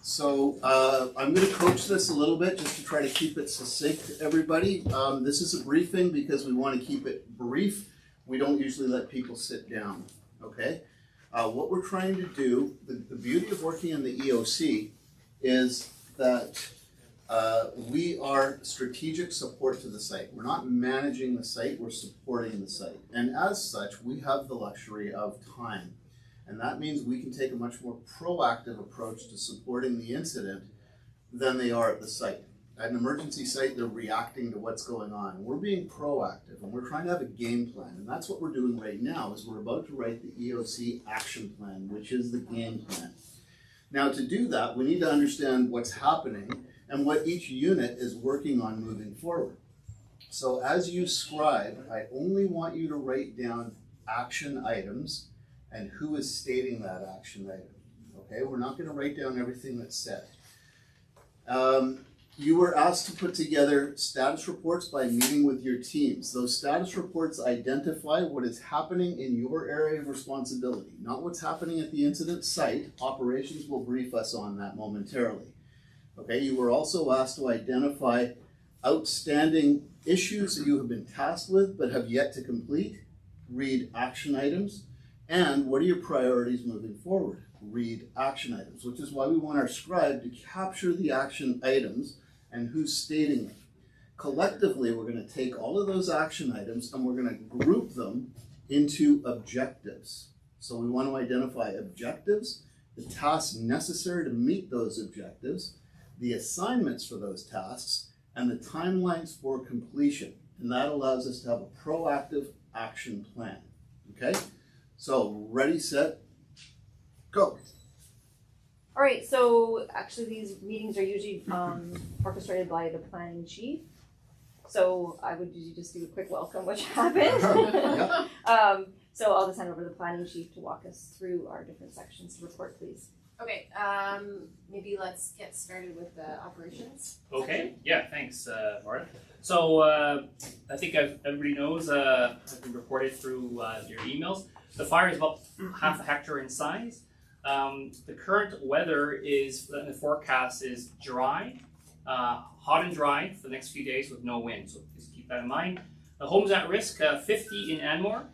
So I'm going to coach this a little bit just to try to keep it succinct, everybody. This is a briefing because we want to keep it brief. We don't usually let people sit down, okay? What we're trying to do, the beauty of working in the EOC is that we are strategic support to the site. We're not managing the site, we're supporting the site. And as such, we have the luxury of time. And that means we can take a much more proactive approach to supporting the incident than they are at the site. At an emergency site, they're reacting to what's going on. We're being proactive and we're trying to have a game plan. And that's what we're doing right now is we're about to write the EOC Action Plan, which is the game plan. Now to do that, we need to understand what's happening and what each unit is working on moving forward. So as you scribe, I only want you to write down action items and who is stating that action item. Okay, we're not going to write down everything that's said. You were asked to put together status reports by meeting with your teams. Those status reports identify what is happening in your area of responsibility, not what's happening at the incident site. Operations will brief us on that momentarily. Okay, you were also asked to identify outstanding issues that you have been tasked with but have yet to complete. Read action items. And what are your priorities moving forward? Read action items, which is why we want our scribe to capture the action items and who's stating them. Collectively, we're going to take all of those action items and we're going to group them into objectives. So we want to identify objectives, the tasks necessary to meet those objectives, the assignments for those tasks, and the timelines for completion. And that allows us to have a proactive action plan. Okay? So, ready, set, go. All right, so actually these meetings are usually orchestrated by the planning chief. So I would usually just do a quick welcome, which happened. So I'll just hand over to the planning chief to walk us through our different sections. Report, please. Okay, maybe let's get started with the operations. Okay, section. yeah, thanks, Marta. So I think everybody knows, has been reported through your emails. The fire is about half a hectare in size. The current weather is, the forecast is dry, hot and dry for the next few days with no wind, so please keep that in mind. The homes at risk, 50 in Anmore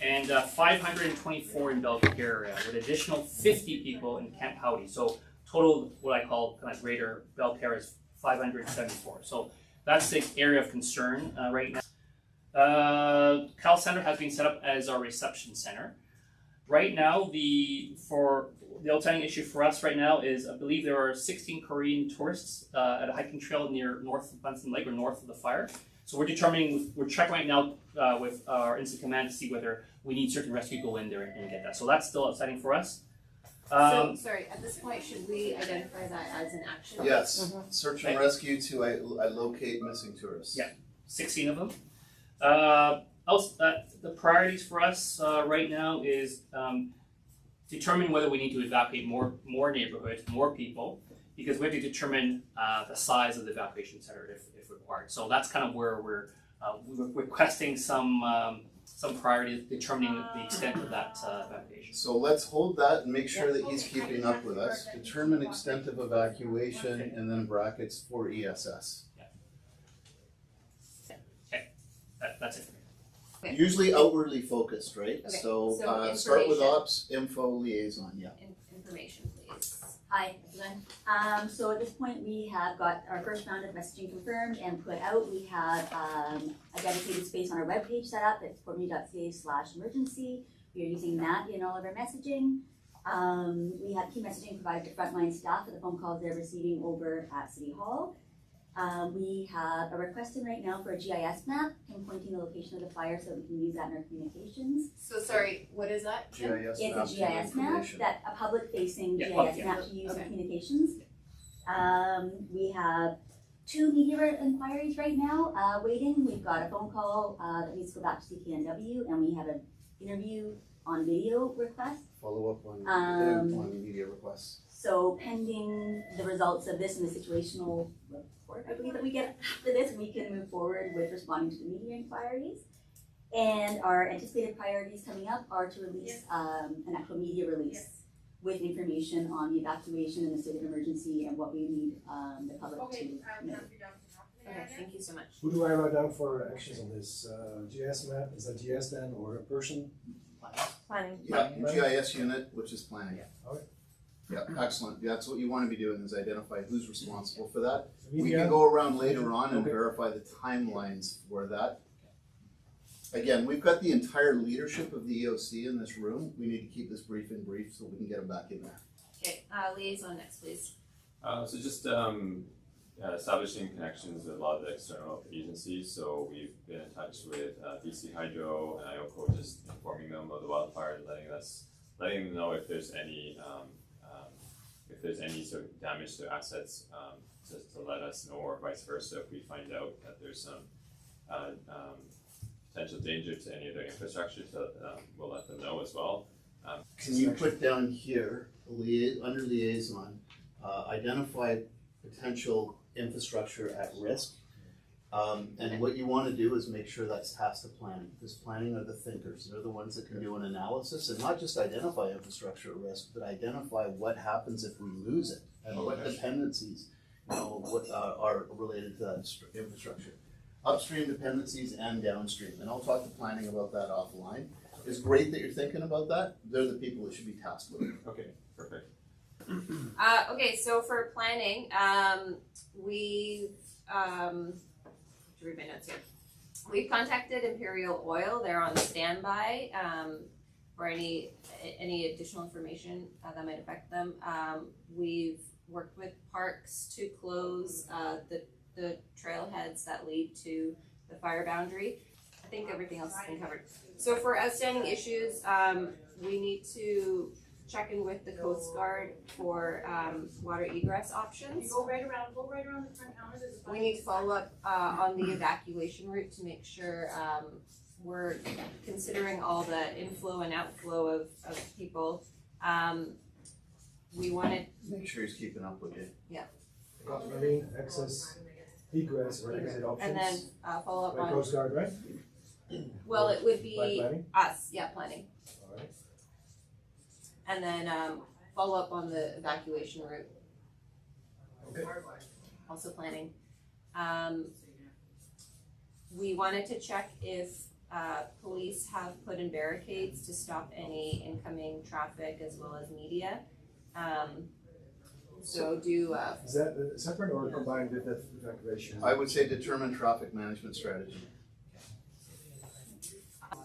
and 524 in Belcarre, with additional 50 people in Kent Howdy. So total, what I call kind of greater Belcarre is 574. So that's the area of concern right now. Cal Center has been set up as our reception center. Right now, the outstanding issue for us right now is I believe there are 16 Korean tourists at a hiking trail near north of Bunsen Lake or north of the fire. So we're checking right now with our incident command to see whether we need search and rescue to go in there and get that. So that's still outstanding for us. So, sorry, at this point, should we identify that as an action? Yes, search and rescue to locate missing tourists. Yeah, 16 of them. The priorities for us right now is determine whether we need to evacuate more neighborhoods, more people, because we have to determine the size of the evacuation center if required. So that's kind of where we're requesting some priority, determining the extent of that evacuation. So let's hold that and make sure that he's keeping up with us. Determine extent of evacuation and then brackets for ESS. That's it. Okay. Usually outwardly focused, right? Okay. So start with information. ops, info, liaison, yeah. Information, please. Hi, everyone. So at this point, we have got our first round of messaging confirmed and put out. We have a dedicated space on our webpage set up. It's portme.ca/emergency. We are using that in all of our messaging. We have key messaging provided to frontline staff for the phone calls they're receiving over at City Hall. We have a request in right now for a GIS map pinpointing the location of the fire so we can use that in our communications. So sorry, what is that? GIS It's map a GIS map, that a public-facing GIS map to use in communications. We have 2 media inquiries right now waiting. We've got a phone call that needs to go back to CKNW, and we have an interview on video request. Follow up on media requests. So pending the results of this and the situational report, I believe, that we get after this, we can move forward with responding to the media inquiries. And our anticipated priorities coming up are to release an actual media release with information on the evacuation and the state of emergency and what we need the public to know. Okay, thank you so much. Who do I write down for actions on this? GS map, is that GS then, or a person? Planning. Yeah, GIS unit, which is planning. Okay. Yeah, excellent. That's what you want to be doing, is identify who's responsible for that. We Media? can go around later on and Okay. verify the timelines for that. Again, we've got the entire leadership of the EOC in this room. We need to keep this briefing brief so we can get them back in there. Okay, liaison next, please. So just establishing connections with a lot of the external agencies. So we've been in touch with BC Hydro and IOCO, just informing them of the wildfire and letting them know if there's any sort of damage to assets, to let us know, or vice versa if we find out that there's some potential danger to any of their infrastructure. We'll let them know as well. Can you put down here, under liaison, identify potential infrastructure at risk? And what you want to do is make sure that's tasked to planning, because planning are the thinkers. They're the ones that can do an analysis and not just identify infrastructure at risk, but identify what happens if we lose it and what dependencies, what are related to that infrastructure. Upstream dependencies and downstream, and I'll talk to planning about that offline. It's great that you're thinking about that. They're the people that should be tasked with it. Okay, perfect. Okay, so for planning, we've, to read my notes here. We've contacted Imperial Oil. They're on standby for any additional information that might affect them. We've worked with parks to close the trailheads that lead to the fire boundary. I think everything else has been covered. So for outstanding issues, we need to check in with the Coast Guard for water egress options. Go right around the front counter. We need to follow up on the evacuation route to make sure we're considering all the inflow and outflow of people. We wanted, Make sure he's keeping up with you. Marine access, egress, or exit options. and then follow up By on, Coast Guard, right? well, it would By be planning? us, planning. Alright. And then follow up on the evacuation route, Okay. also planning. We wanted to check if police have put in barricades to stop any incoming traffic as well as media. So do, Is that separate or combined with that evacuation? I would say determine traffic management strategy. I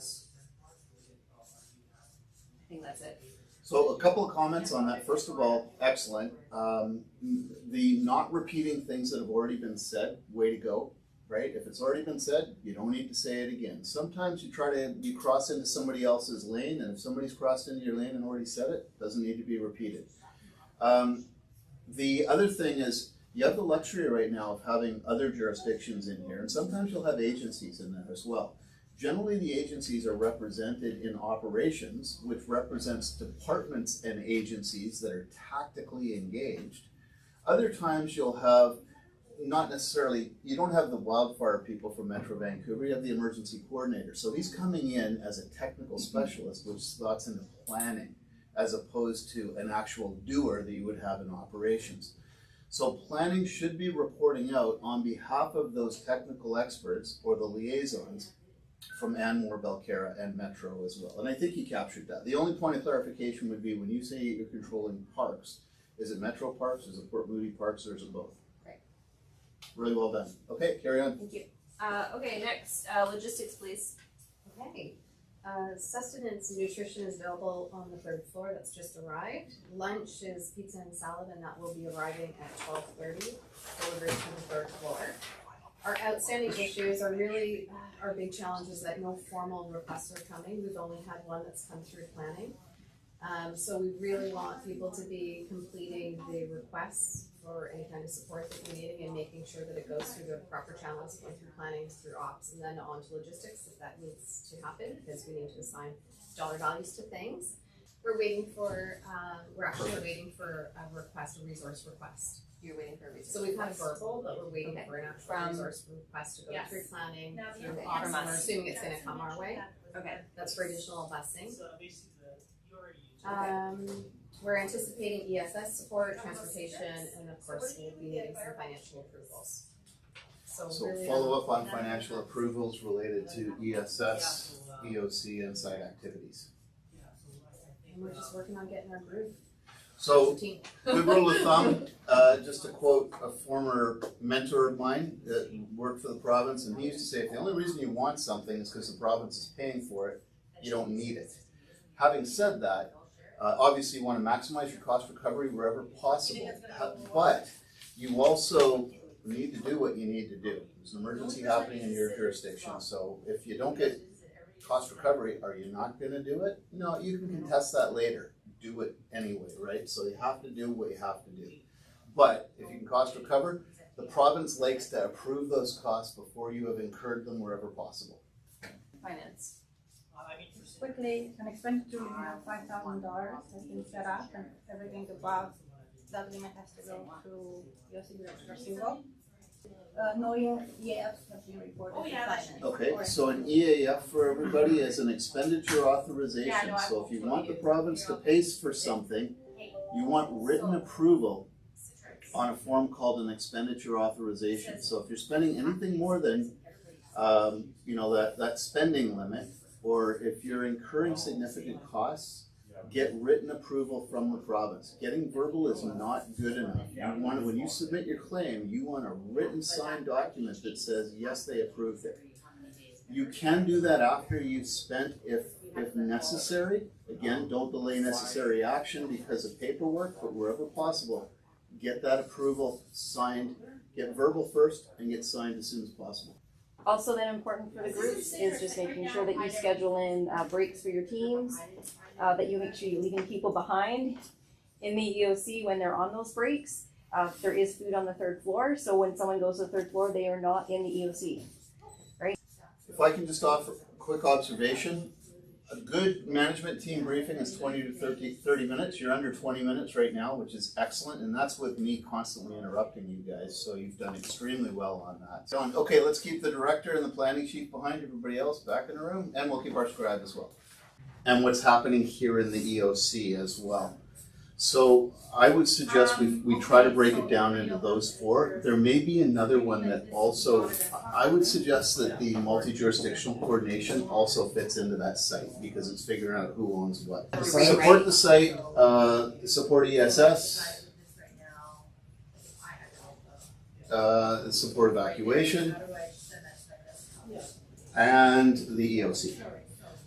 think that's it. So a couple of comments on that. First of all, excellent. The not repeating things that have already been said, way to go, right? If it's already been said, you don't need to say it again. Sometimes you cross into somebody else's lane, and if somebody's crossed into your lane and already said it, it doesn't need to be repeated. The other thing is, you have the luxury right now of having other jurisdictions in here, and sometimes you'll have agencies in there as well. Generally, the agencies are represented in operations, which represents departments and agencies that are tactically engaged. Other times you'll have, not necessarily, you don't have the wildfire people from Metro Vancouver, you have the emergency coordinator. So he's coming in as a technical specialist, which slots into planning, as opposed to an actual doer that you would have in operations. So planning should be reporting out on behalf of those technical experts or the liaisons from Anmore, Belcarra, and Metro as well. And I think he captured that. The only point of clarification would be when you say you're controlling parks, is it Metro Parks, is it Port Moody Parks, or is it both? Right. Really well done. Okay, carry on. Thank you. Okay, next, logistics, please. Okay. Sustenance and nutrition is available on the 3rd floor, that's just arrived. Lunch is pizza and salad, and that will be arriving at 12:30, delivered to the 3rd floor. Our outstanding issues are really, our big challenge is that no formal requests are coming. We've only had one that's come through planning. So we really want people to be completing the requests for any kind of support that we're needing and making sure that it goes through the proper channels, going through planning, through ops, and then on to logistics if that needs to happen, because we need to assign dollar values to things. We're waiting for, we're waiting for a request, a resource request. You're waiting for a reason. So we've had verbal, but we're waiting Okay. for an actual From- resource request to go Yes. through planning, through Okay. ops, From and we're us. assuming it's gonna come our way. Okay. That's for additional busing. We're anticipating ESS support, transportation, and of course, we'll be needing some financial approvals. So So really, follow up on financial approvals related to ESS, EOC, and site activities. and we're just working on getting our groove. So, as a team. good rule of thumb, just to quote a former mentor of mine that worked for the province, and he used to say, if the only reason you want something is because the province is paying for it, you don't need it. Having said that, obviously you want to maximize your cost recovery wherever possible, but you also need to do what you need to do. There's an emergency happening in your jurisdiction, so if you don't get cost recovery, are you not going to do it? No, you can contest that later. Do it anyway, right? So you have to do what you have to do. But if you can cost recover, the province likes to approve those costs before you have incurred them wherever possible. Finance. Quickly, an expenditure limit of $5,000 has been set up, and everything above that limit has to go through EOC receivable. No EAFs have been reported to finance. Okay, so an EAF for everybody is an expenditure authorization. So if you want the province to pay for something, you want written approval on a form called an expenditure authorization. So if you're spending anything more than, that spending limit, or if you're incurring significant costs, get written approval from the province. Getting verbal is not good enough. You want, when you submit your claim, you want a written signed document that says, yes, they approved it. You can do that after you've spent if necessary. Again, don't delay necessary action because of paperwork, but wherever possible, get that approval signed, get verbal first and get signed as soon as possible. Also then important for the groups is just making sure that you schedule in breaks for your teams, that you make sure you're leaving people behind in the EOC when they're on those breaks. There is food on the third floor, so when someone goes to the third floor, they are not in the EOC, right? If I can just offer a quick observation, a good management team briefing is 20 to 30 minutes. You're under 20 minutes right now, which is excellent, and that's with me constantly interrupting you guys, so you've done extremely well on that. So, okay, let's keep the director and the planning chief behind, everybody else back in the room, and we'll keep our scribe as well. And what's happening here in the EOC as well. So I would suggest we try to break it down into those four. There may be another one that also, I would suggest that the multi-jurisdictional coordination also fits into that site because it's figuring out who owns what. Support the site, support ESS, support evacuation, and the EOC.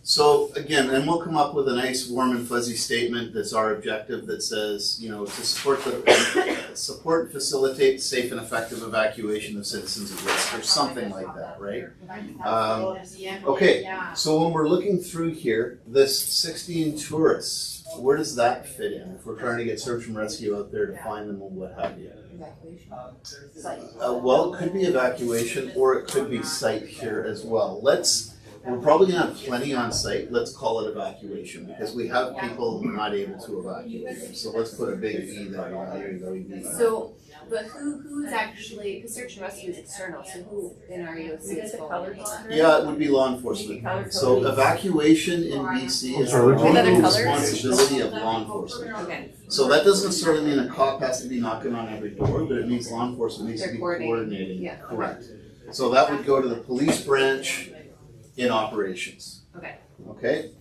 So again, and we'll come up with a nice warm and fuzzy statement that's our objective that says, to support and facilitate safe and effective evacuation of citizens at risk or something like that, right? Okay, so when we're looking through here, this 16 tourists, where does that fit in? If we're trying to get search and rescue out there to find them and what have you? Well, it could be evacuation or it could be site here as well. We're probably going to have plenty on site. Let's call it evacuation because we have people not able to evacuate. So let's put a big E there. So, but who's actually, because search and rescue is external, so who in our EOC is involved? Yeah, it would be law enforcement. So evacuation in BC is the Another color? responsibility of law enforcement. Okay. So that doesn't necessarily mean a cop has to be knocking on every door, but it means law enforcement needs to be coordinating. Yeah. Correct. So that would go to the police branch in operations. Okay. Okay.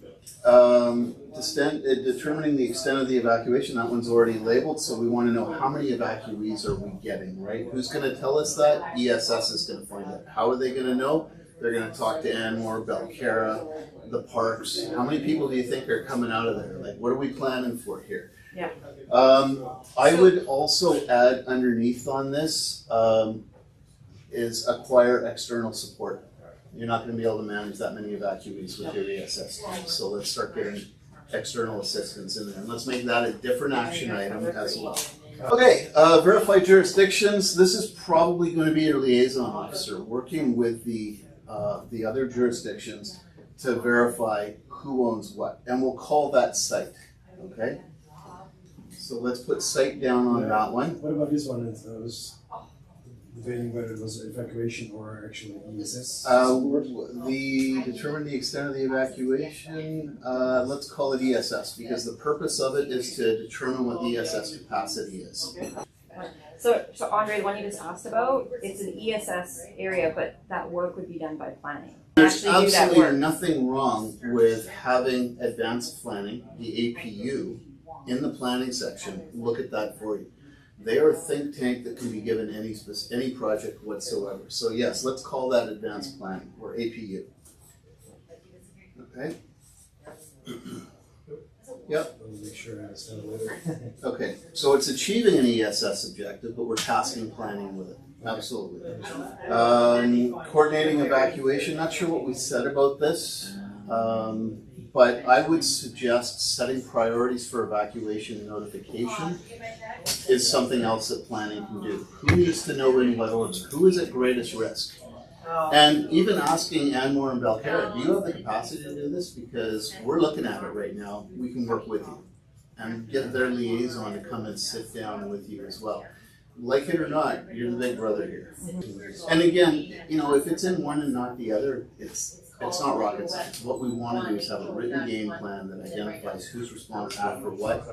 Determining the extent of the evacuation, that one's already labeled, so we want to know how many evacuees are we getting, right? Who's going to tell us that? ESS is going to find out. How are they going to know? They're going to talk to Anmore, Belcara, the parks. How many people do you think are coming out of there? Like, what are we planning for here? Yeah. I would also add underneath on this is acquire external support. You're not going to be able to manage that many evacuees with your ESS team. So let's start getting external assistance in there. And let's make that a different action item as well. Okay, verify jurisdictions. This is probably going to be your liaison officer working with the other jurisdictions to verify who owns what. And we'll call that site, okay? So let's put site down on that one. What about this one? debating whether it was evacuation or actually ESS? Determine the extent of the evacuation, let's call it ESS, because the purpose of it is to determine what the ESS capacity is. So Andre, the one you just asked about, it's an ESS area, but that work would be done by planning. There's Actually do that absolutely work. nothing wrong with having advanced planning, the APU, in the planning section, look at that for you. They are a think tank that can be given any project whatsoever. So yes, let's call that advanced planning, or APU. Okay? Yep. I'll make sure I understand later. Okay, so it's achieving an ESS objective, but we're tasking planning with it. Absolutely. Coordinating evacuation, not sure what we said about this, but I would suggest setting priorities for evacuation and notification is something else that planning can do. Who needs to know in what order? Who is at greatest risk? And even asking Anmore and Belcarra, do you have the capacity to do this? Because we're looking at it right now. We can work with you and get their liaison to come and sit down with you as well. Like it or not, you're the big brother here. And again, you know, if it's in one and not the other, it's not rocket science. What we want to do is have a written game plan that identifies who's responsible for what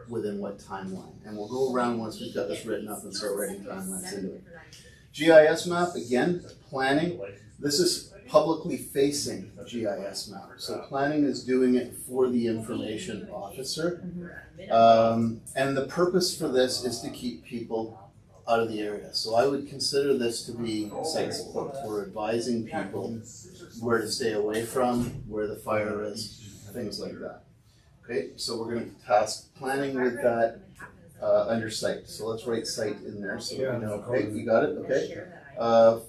within what timeline. And we'll go around once we've got this written up and start writing timelines into it. GIS map, again, planning. This is publicly facing GIS map. So planning is doing it for the information officer. And the purpose for this is to keep people out of the area. So I would consider this to be site support. We're advising people where to stay away from, where the fire is, things like that. Okay, so we're going to task planning with that under site. So let's write site in there so we know. Okay, you got it? Okay.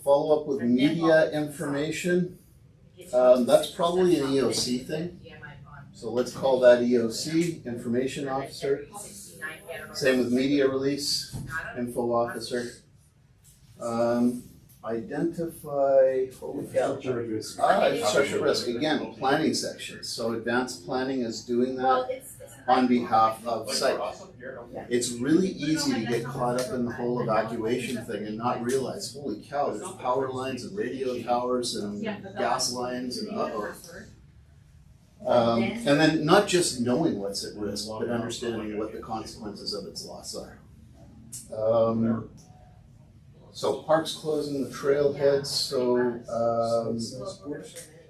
Follow up with media information. That's probably an EOC thing. So let's call that EOC, information officer. Same with media release, info officer. Identify, Infrastructure risk. Infrastructure risk, again, planning section. So advanced planning is doing that on behalf of site. It's really easy to get caught up in the whole evacuation thing and not realize, holy cow, there's power lines and radio towers and gas lines and and then not just knowing what's at risk, but understanding what the consequences of its loss are. So parks closing the trailheads, so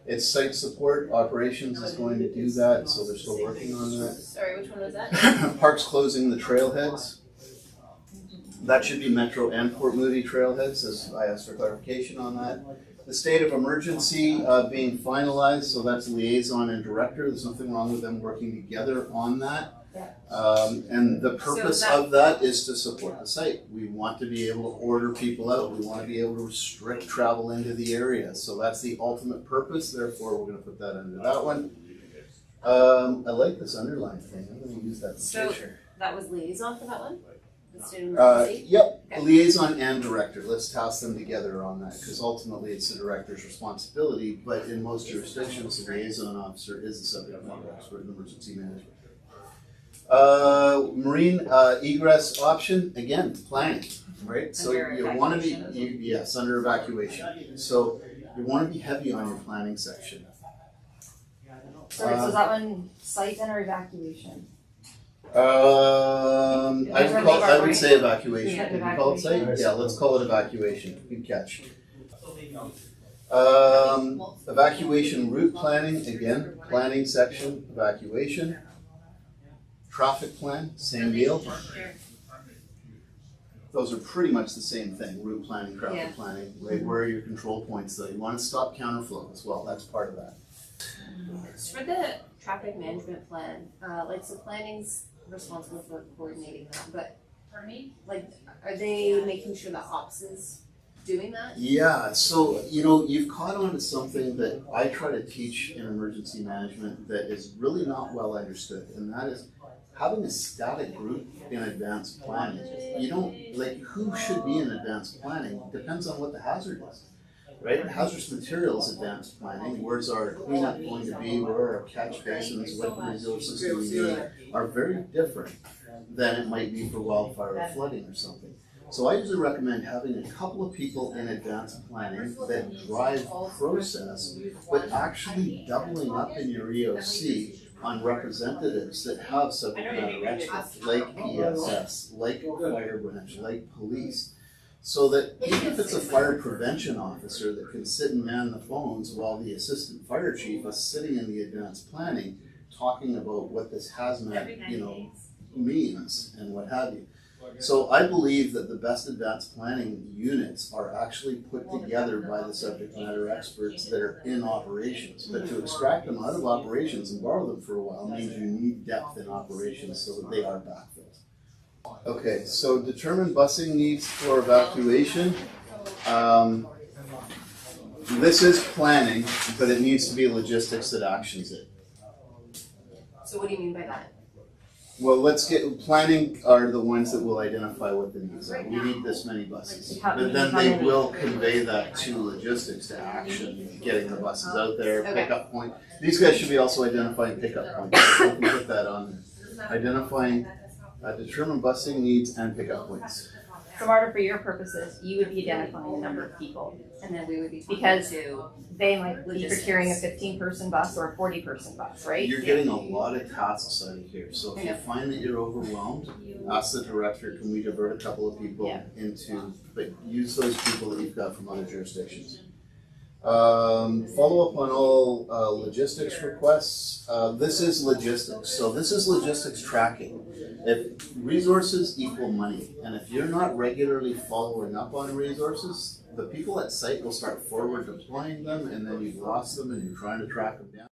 it's site support, operations is going to do that, so they're still working on that. Sorry, which one was that? Parks closing the trailheads. That should be Metro and Port Moody trailheads, as I asked for clarification on that. The state of emergency being finalized, so that's liaison and director. There's nothing wrong with them working together on that. And the purpose of that is to support the site. We want to be able to order people out. We want to be able to restrict travel into the area. So that's the ultimate purpose. Therefore, we're going to put that under that one. I like this underline thing. I'm going to use that in the So future. that was liaison for that one? The state of emergency? Yep, Okay. liaison and director. Let's task them together on that because ultimately it's the director's responsibility. But in most jurisdictions, the liaison officer is the subject matter expert in emergency management. Marine egress option, again, planning, right? So Under you want to be, evacuation. yes, under evacuation. So you want to be heavy on your planning section. Sorry, so is that one site and or evacuation? I would say evacuation. Yeah, Can you call it site? evacuation. Yeah, let's call it evacuation. Good catch. Evacuation route planning, again, planning section, evacuation. Traffic plan, same deal. Those are pretty much the same thing, route planning, traffic planning, right? Where are your control points though? You wanna stop counterflow as well, that's part of that. For the traffic management plan, like, so planning's responsible for coordinating that, but like, are they making sure that ops is doing that? Yeah, so, you know, you've caught on to something that I try to teach in emergency management that is really not well understood, and that is having a static group in advanced planning. You don't, like, who should be in advanced planning depends on what the hazard is, right? Hazardous materials advanced planning, where's our cleanup going to be, where are our catch basins, what resources do we need, are very different than it might be for wildfire or flooding or something. So I usually recommend having a couple of people in advance planning that drive process, but actually doubling up in your EOC on representatives that have subject matter experts, like PSS, like fire branch, like police. So that even if it's a fire prevention officer that can sit and man the phones while the assistant fire chief is sitting in the advanced planning, talking about what this hazmat, means and what have you. So I believe that the best advanced planning units are actually put together by the subject matter experts that are in operations. But to extract them out of operations and borrow them for a while means you need depth in operations so that they are backfilled. Okay, so determine busing needs for evacuation. This is planning, but it needs to be logistics that actions it. So what do you mean by that? Well, planning are the ones that will identify what the needs are. We need this many buses. But then they will convey that to logistics to action, getting the buses out there, pickup point. These guys should be also identifying pickup points. So we can put that on there. Identifying, determine busing needs and pickup points. So Marta, for your purposes, you would be identifying the number of people. And then we would be Because to they might be logistics. procuring a 15-person bus or a 40-person bus, right? You're getting a lot of tasks out of here. So if you find that you're overwhelmed, ask the director, can we divert a couple of people into, but use those people that you've got from other jurisdictions. Follow up on all logistics requests. This is logistics. So this is logistics tracking. If resources equal money, and if you're not regularly following up on resources, the people at site will start forward deploying them, and then you've lost them and you're trying to track them down.